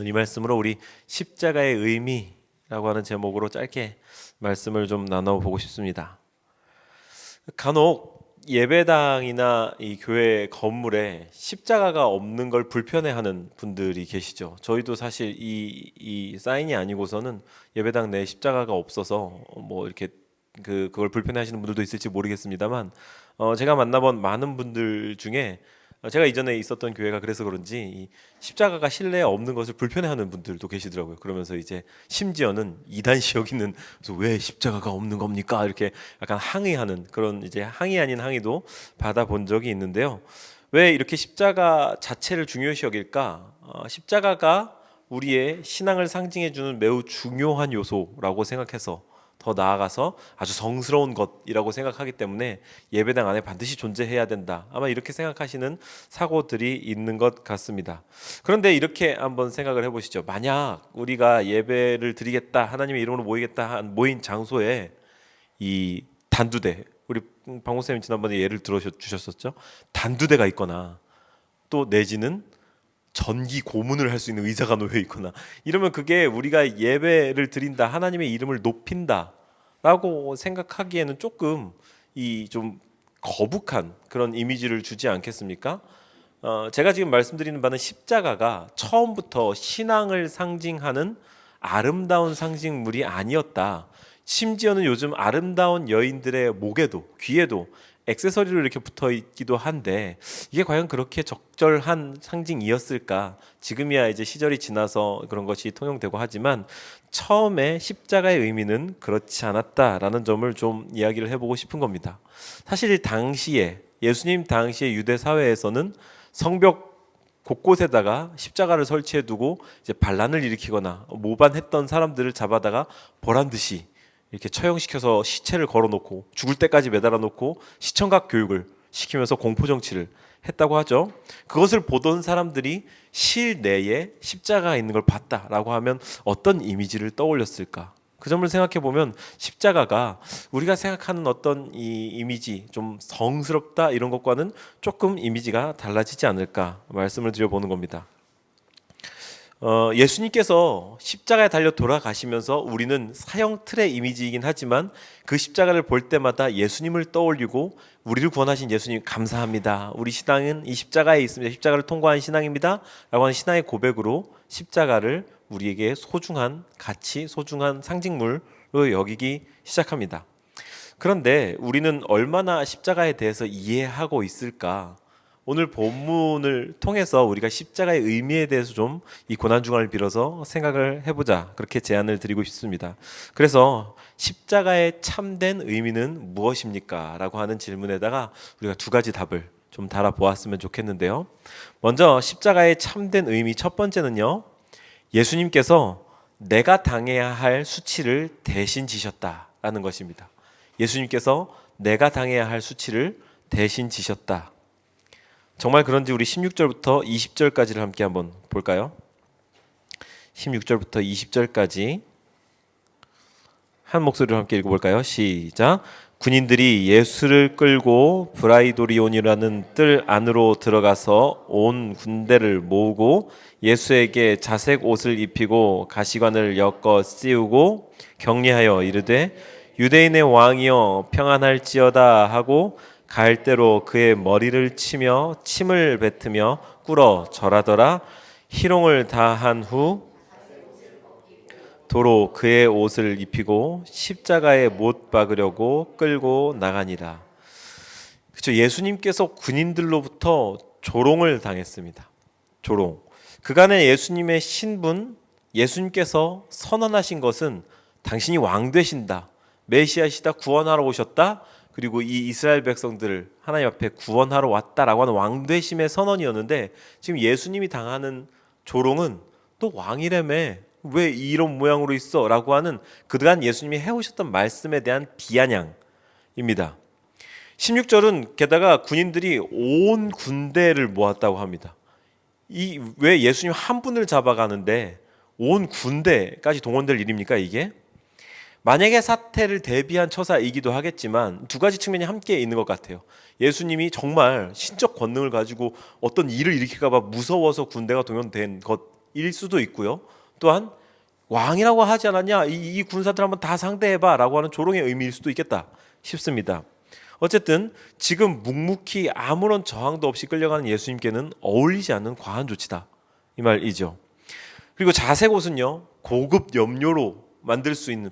이 말씀으로 우리 십자가의 의미라고 하는 제목으로 짧게 말씀을 좀 나눠보고 싶습니다. 간혹 예배당이나 이 교회 건물에 십자가가 없는 걸 불편해하는 분들이 계시죠. 저희도 사실 이 사인이 아니고서는 예배당 내에 십자가가 없어서 뭐 이렇게 그걸 불편해하시는 분들도 있을지 모르겠습니다만, 제가 만나본 많은 분들 중에 제가 이전에 있었던 교회가 그래서 그런지 이 십자가가 실내에 없는 것을 불편해하는 분들도 계시더라고요. 그러면서 이제 심지어는 이단시 여기는 그래서 왜 십자가가 없는 겁니까? 이렇게 약간 항의하는 그런 이제 항의 아닌 항의도 받아본 적이 있는데요. 왜 이렇게 십자가 자체를 중요시 여길까? 십자가가 우리의 신앙을 상징해 주는 매우 중요한 요소라고 생각해서 더 나아가서 아주 성스러운 것이라고 생각하기 때문에 예배당 안에 반드시 존재해야 된다. 아마 이렇게 생각하시는 사고들이 있는 것 같습니다. 그런데 이렇게 한번 생각을 해보시죠. 만약 우리가 예배를 드리겠다, 하나님의 이름으로 모이겠다 한 모인 장소에 이 단두대, 우리 박 목사님 지난번에 예를 들어 주셨었죠. 단두대가 있거나 또 내지는 전기 고문을 할 수 있는 의자가 놓여 있거나 이러면 그게 우리가 예배를 드린다, 하나님의 이름을 높인다라고 생각하기에는 조금 이 좀 거북한 그런 이미지를 주지 않겠습니까? 제가 지금 말씀드리는 바는 십자가가 처음부터 신앙을 상징하는 아름다운 상징물이 아니었다. 심지어는 요즘 아름다운 여인들의 목에도 귀에도 액세서리로 이렇게 붙어 있기도 한데 이게 과연 그렇게 적절한 상징이었을까? 지금이야 이제 시절이 지나서 그런 것이 통용되고 하지만 처음에 십자가의 의미는 그렇지 않았다라는 점을 좀 이야기를 해보고 싶은 겁니다. 사실 당시에 예수님 당시의 유대 사회에서는 성벽 곳곳에다가 십자가를 설치해 두고 이제 반란을 일으키거나 모반했던 사람들을 잡아다가 보란 듯이 이렇게 처형시켜서 시체를 걸어놓고 죽을 때까지 매달아 놓고 시청각 교육을 시키면서 공포 정치를 했다고 하죠. 그것을 보던 사람들이 실내에 십자가가 있는 걸 봤다라고 하면 어떤 이미지를 떠올렸을까? 그 점을 생각해 보면 십자가가 우리가 생각하는 어떤 이 이미지 좀 성스럽다 이런 것과는 조금 이미지가 달라지지 않을까 말씀을 드려보는 겁니다. 예수님께서 십자가에 달려 돌아가시면서 우리는 사형 틀의 이미지이긴 하지만 그 십자가를 볼 때마다 예수님을 떠올리고 우리를 구원하신 예수님 감사합니다. 우리 신앙은 이 십자가에 있습니다. 십자가를 통과한 신앙입니다. 라고 하는 신앙의 고백으로 십자가를 우리에게 소중한 가치, 소중한 상징물로 여기기 시작합니다. 그런데 우리는 얼마나 십자가에 대해서 이해하고 있을까? 오늘 본문을 통해서 우리가 십자가의 의미에 대해서 좀 이 고난주간을 빌어서 생각을 해보자, 그렇게 제안을 드리고 싶습니다. 그래서 십자가의 참된 의미는 무엇입니까? 라고 하는 질문에다가 우리가 두 가지 답을 좀 달아보았으면 좋겠는데요. 먼저 십자가의 참된 의미 첫 번째는요, 예수님께서 내가 당해야 할 수치를 대신 지셨다라는 것입니다. 예수님께서 내가 당해야 할 수치를 대신 지셨다. 정말 그런지 우리 16절부터 20절까지를 함께 한번 볼까요? 16절부터 20절까지 한 목소리로 함께 읽어볼까요? 시작. 군인들이 예수를 끌고 브라이도리온이라는 뜰 안으로 들어가서 온 군대를 모으고 예수에게 자색 옷을 입히고 가시관을 엮어 씌우고 격리하여 이르되 유대인의 왕이여 평안할지어다 하고 갈대로 그의 머리를 치며 침을 뱉으며 꿇어 절하더라. 희롱을 다한 후 도로 그의 옷을 입히고 십자가에 못 박으려고 끌고 나가니라. 그렇죠. 예수님께서 군인들로부터 조롱을 당했습니다. 조롱. 그간의 예수님의 신분, 예수님께서 선언하신 것은 당신이 왕 되신다, 메시아시다, 구원하러 오셨다, 그리고 이 이스라엘 백성들을 하나님 앞에 구원하러 왔다라고 하는 왕되심의 선언이었는데, 지금 예수님이 당하는 조롱은 또 왕이라며 왜 이런 모양으로 있어? 라고 하는 그간 예수님이 해오셨던 말씀에 대한 비아냥입니다. 16절은 게다가 군인들이 온 군대를 모았다고 합니다. 왜 예수님 한 분을 잡아가는데 온 군대까지 동원될 일입니까 이게? 만약에 사태를 대비한 처사이기도 하겠지만 두 가지 측면이 함께 있는 것 같아요. 예수님이 정말 신적 권능을 가지고 어떤 일을 일으킬까 봐 무서워서 군대가 동원된 것 일 수도 있고요. 또한 왕이라고 하지 않았냐, 이 군사들 한번 다 상대해봐 라고 하는 조롱의 의미일 수도 있겠다 싶습니다. 어쨌든 지금 묵묵히 아무런 저항도 없이 끌려가는 예수님께는 어울리지 않는 과한 조치다, 이 말이죠. 그리고 자색 옷은요, 고급 염료로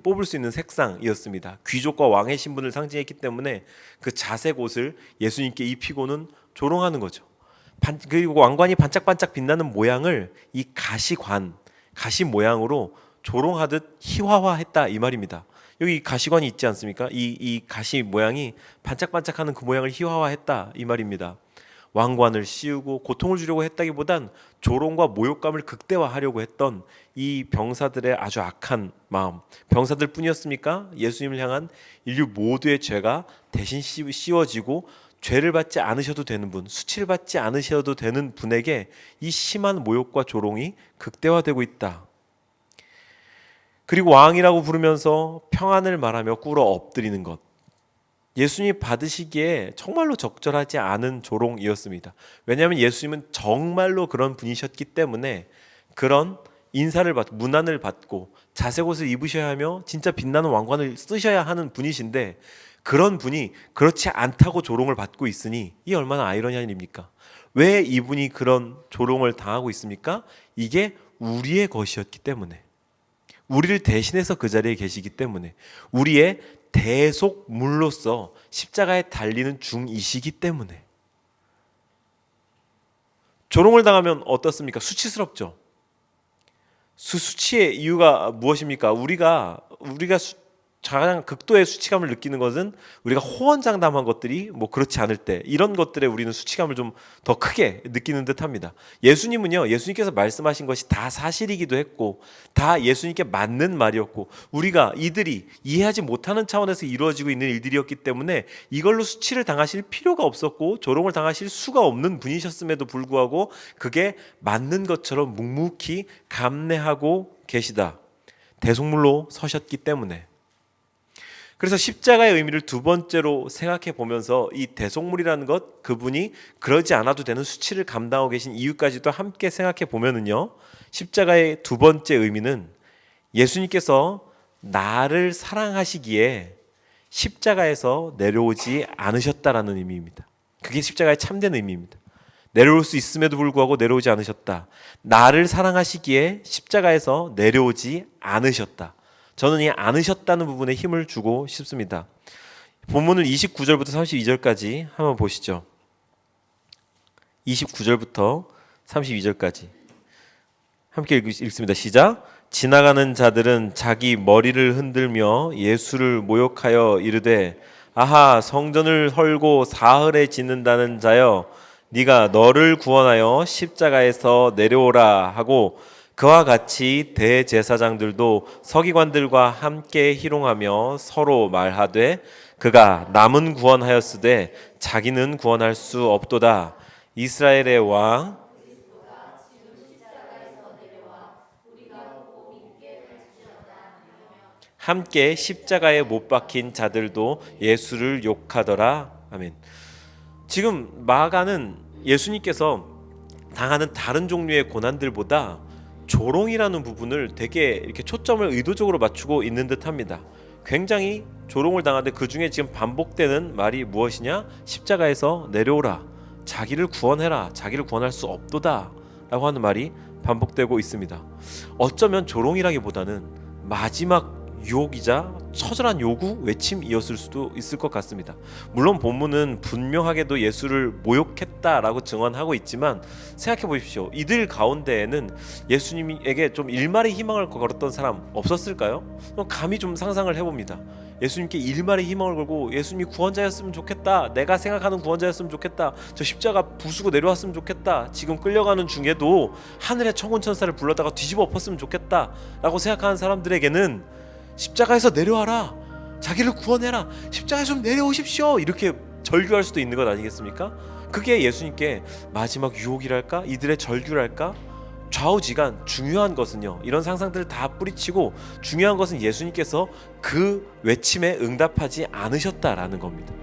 뽑을 수 있는 색상이었습니다. 귀족과 왕의 신분을 상징했기 때문에 그 자색 옷을 예수님께 입히고는 조롱하는 거죠. 그리고 왕관이 반짝반짝 빛나는 모양을 이 가시 모양으로 조롱하듯 희화화했다, 이 말입니다. 여기 가시관이 있지 않습니까? 이 가시 모양이 반짝반짝하는 그 모양을 희화화했다, 이 말입니다. 왕관을 씌우고 고통을 주려고 했다기보단 조롱과 모욕감을 극대화하려고 했던 이 병사들의 아주 악한 마음, 병사들 뿐이었습니까? 예수님을 향한 인류 모두의 죄가 대신 씌워지고 죄를 받지 않으셔도 되는 분, 수치를 받지 않으셔도 되는 분에게 이 심한 모욕과 조롱이 극대화되고 있다. 그리고 왕이라고 부르면서 평안을 말하며 꿇어 엎드리는 것, 예수님이 받으시기에 정말로 적절하지 않은 조롱이었습니다. 왜냐하면 예수님은 정말로 그런 분이셨기 때문에 그런 인사를 받고 문안을 받고 자색 옷을 입으셔야 하며 진짜 빛나는 왕관을 쓰셔야 하는 분이신데, 그런 분이 그렇지 않다고 조롱을 받고 있으니 이 얼마나 아이러니한 일입니까? 왜 이분이 그런 조롱을 당하고 있습니까? 이게 우리의 것이었기 때문에, 우리를 대신해서 그 자리에 계시기 때문에, 우리의 대속물로서 십자가에 달리는 중이시기 때문에. 조롱을 당하면 어떻습니까? 수치스럽죠. 수치의 이유가 무엇입니까? 우리가 가장 극도의 수치감을 느끼는 것은 우리가 호언장담한 것들이 그렇지 않을 때, 이런 것들에 우리는 수치감을 좀 더 크게 느끼는 듯합니다. 예수님은요, 예수님께서 말씀하신 것이 다 사실이기도 했고 다 예수님께 맞는 말이었고 우리가 이들이 이해하지 못하는 차원에서 이루어지고 있는 일들이었기 때문에 이걸로 수치를 당하실 필요가 없었고 조롱을 당하실 수가 없는 분이셨음에도 불구하고 그게 맞는 것처럼 묵묵히 감내하고 계시다. 대속물로 서셨기 때문에. 그래서 십자가의 의미를 두 번째로 생각해 보면서 이 대속물이라는 것, 그분이 그러지 않아도 되는 수치를 감당하고 계신 이유까지도 함께 생각해 보면은요, 십자가의 두 번째 의미는 예수님께서 나를 사랑하시기에 십자가에서 내려오지 않으셨다라는 의미입니다. 그게 십자가의 참된 의미입니다. 내려올 수 있음에도 불구하고 내려오지 않으셨다. 나를 사랑하시기에 십자가에서 내려오지 않으셨다. 저는 이 않으셨다는 부분에 힘을 주고 싶습니다. 본문을 29절부터 32절까지 한번 보시죠. 29절부터 32절까지 함께 읽습니다. 시작. 지나가는 자들은 자기 머리를 흔들며 예수를 모욕하여 이르되, 아하, 성전을 헐고 사흘에 짓는다는 자여, 네가 너를 구원하여 십자가에서 내려오라 하고, 그와 같이 대제사장들도 서기관들과 함께 희롱하며 서로 말하되, 그가 남은 구원하였으되 자기는 구원할 수 없도다. 이스라엘의 왕 함께 십자가에 못 박힌 자들도 예수를 욕하더라. 아멘. 지금 마가는 예수님께서 당하는 다른 종류의 고난들보다 조롱이라는 부분을 되게 이렇게 초점을 의도적으로 맞추고 있는 듯합니다. 굉장히 조롱을 당하는데 그 중에 지금 반복되는 말이 무엇이냐? 십자가에서 내려오라, 자기를 구원해라, 자기를 구원할 수 없도다 라고 하는 말이 반복되고 있습니다. 어쩌면 조롱이라기보다는 마지막 유혹이자 처절한 요구 외침이었을 수도 있을 것 같습니다. 물론 본문은 분명하게도 예수를 모욕했다라고 증언하고 있지만 생각해 보십시오. 이들 가운데에는 예수님에게 좀 일말의 희망을 걸었던 사람 없었을까요? 감히 좀 상상을 해봅니다. 예수님께 일말의 희망을 걸고 예수님이 구원자였으면 좋겠다, 내가 생각하는 구원자였으면 좋겠다, 저 십자가 부수고 내려왔으면 좋겠다, 지금 끌려가는 중에도 하늘의 천군천사를 불러다가 뒤집어 엎었으면 좋겠다 라고 생각하는 사람들에게는 십자가에서 내려와라, 자기를 구원해라, 십자가에서 좀 내려오십시오, 이렇게 절규할 수도 있는 것 아니겠습니까? 그게 예수님께 마지막 유혹이랄까, 이들의 절규랄까, 좌우지간 중요한 것은요, 이런 상상들을 다 뿌리치고 중요한 것은 예수님께서 그 외침에 응답하지 않으셨다라는 겁니다.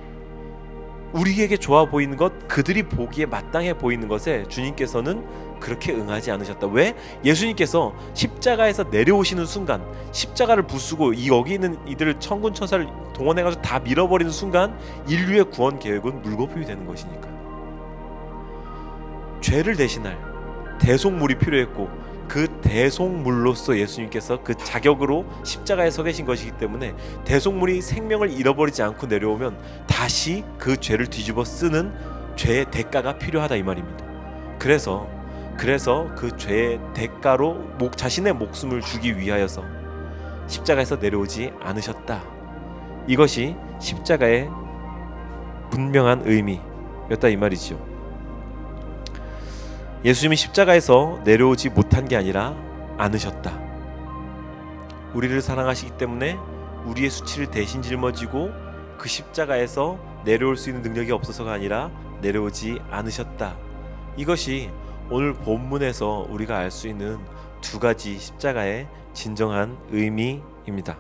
우리에게 좋아 보이는 것, 그들이 보기에 마땅해 보이는 것에 주님께서는 그렇게 응하지 않으셨다. 왜? 예수님께서 십자가에서 내려오시는 순간, 십자가를 부수고 여기 있는 이들을 천군 천사를 동원해가지고 다 밀어버리는 순간 인류의 구원 계획은 물거품이 되는 것이니까요. 죄를 대신할 대속물이 필요했고, 그 대속물로서 예수님께서 그 자격으로 십자가에 서 계신 것이기 때문에 대속물이 생명을 잃어버리지 않고 내려오면 다시 그 죄를 뒤집어 쓰는 죄의 대가가 필요하다 이 말입니다. 그래서 그 죄의 대가로 자신의 목숨을 주기 위하여서 십자가에서 내려오지 않으셨다. 이것이 십자가의 분명한 의미였다 이 말이죠. 예수님이 십자가에서 내려오지 못한 게 아니라 않으셨다. 우리를 사랑하시기 때문에 우리의 수치를 대신 짊어지고 그 십자가에서 내려올 수 있는 능력이 없어서가 아니라 내려오지 않으셨다. 이것이 오늘 본문에서 우리가 알 수 있는 두 가지 십자가의 진정한 의미입니다.